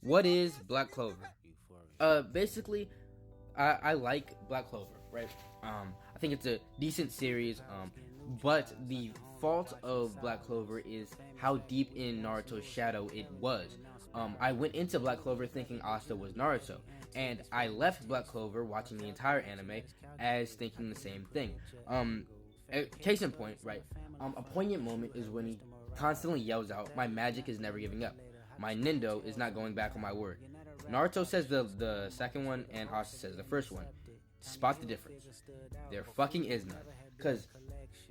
What is Black Clover? Basically, I like Black Clover, right? I think it's a decent series. But the fault of Black Clover is how deep in Naruto's shadow it was. I went into Black Clover thinking Asta was Naruto, and I left Black Clover watching the entire anime as thinking the same thing. Case in point, right? A poignant moment is when he constantly yells out, "My magic is never giving up. My Nindo is not going back on my word." Naruto says the second one, and Asta says the first one. Spot the difference. There fucking is none. Cause,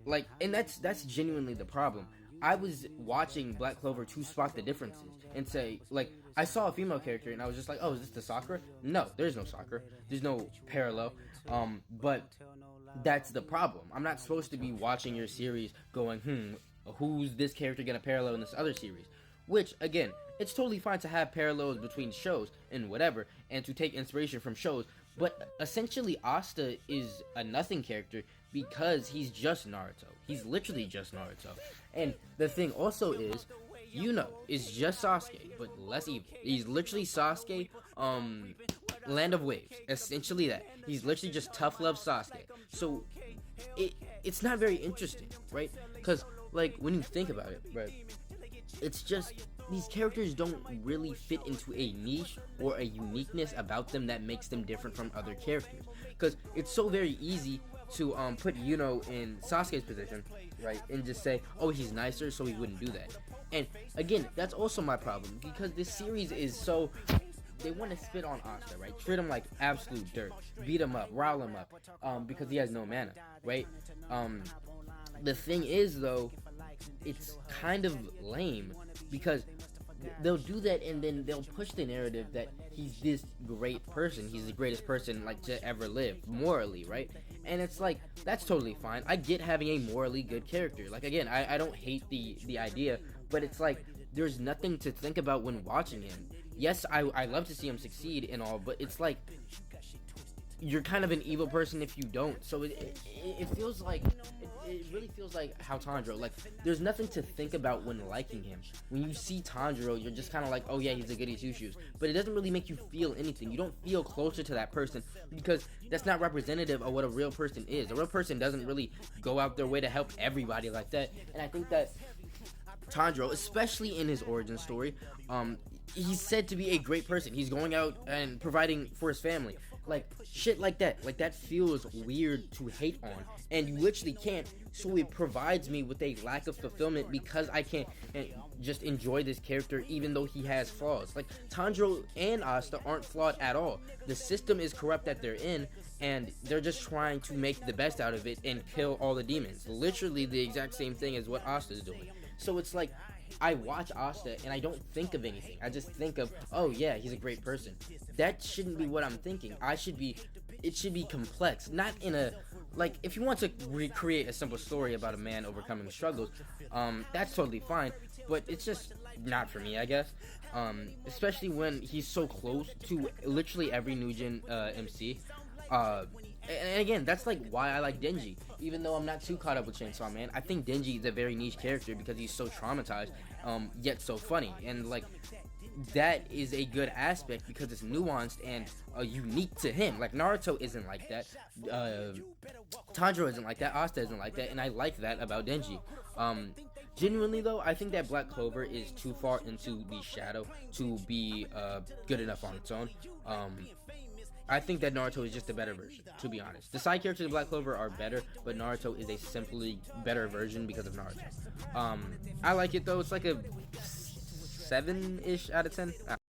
like, and that's genuinely the problem. I was watching Black Clover to spot the differences and say, like, I saw a female character and I was just like, oh, is this the Sakura? No, there's no Sakura. There's no parallel. But that's the problem. I'm not supposed to be watching your series going, who's this character gonna parallel in this other series? Which, again, it's totally fine to have parallels between shows and whatever, and to take inspiration from shows, but essentially Asta is a nothing character because he's just Naruto. He's literally just Naruto. And the thing also is, is just Sasuke, but less evil. He's literally Sasuke, Land of Waves. Essentially that. He's literally just tough love Sasuke. So, it's not very interesting, right? Because, like, when you think about it, right, it's just these characters don't really fit into a niche or a uniqueness about them that makes them different from other characters. Because it's so very easy to put Yuno in Sasuke's position, right, and just say, oh, he's nicer, so he wouldn't do that. And again, that's also my problem, because this series is so, they want to spit on Asta, right? Treat him like absolute dirt, beat him up, rile him up, because he has no mana, right? The thing is, though, it's kind of lame, because they'll do that and then they'll push the narrative that he's this great person, he's the greatest person like to ever live morally, right? And it's like, that's totally fine. I get having a morally good character. Like, again, I don't hate the idea, but it's like there's nothing to think about when watching him. Yes, I love to see him succeed and all, but it's like you're kind of an evil person if you don't. So it feels like, it really feels like how Tanjiro, like, there's nothing to think about when liking him. When you see Tanjiro, you're just kind of like, oh yeah, he's a goody two shoes, but it doesn't really make you feel anything. You don't feel closer to that person, because that's not representative of what a real person is. A real person doesn't really go out their way to help everybody like that. And I think that Tanjiro, especially in his origin story, he's said to be a great person. He's going out and providing for his family. Like, shit like that. Like, that feels weird to hate on. And you literally can't. So it provides me with a lack of fulfillment because I can't just enjoy this character even though he has flaws. Like, Tanjiro and Asta aren't flawed at all. The system is corrupt that they're in, and they're just trying to make the best out of it and kill all the demons. Literally the exact same thing as what Asta is doing. So it's like, I watch Asta and I don't think of anything. I just think of, oh yeah, he's a great person. That shouldn't be what I'm thinking. It should be complex, not in a, like, if you want to recreate a simple story about a man overcoming struggles, that's totally fine, but it's just not for me, I guess. Especially when he's so close to literally every new gen MC. And again, that's like why I like Denji. Even though I'm not too caught up with Chainsaw Man, I think Denji is a very niche character because he's so traumatized, yet so funny. And like, that is a good aspect because it's nuanced and unique to him. Like, Naruto isn't like that, Tanjiro isn't like that, Asta isn't like that, and I like that about Denji. Genuinely though, I think that Black Clover is too far into the shadow to be good enough on its own. I think that Naruto is just a better version, to be honest. The side characters of Black Clover are better, but Naruto is a simply better version because of Naruto. I like it though. It's like a 7-ish out of 10.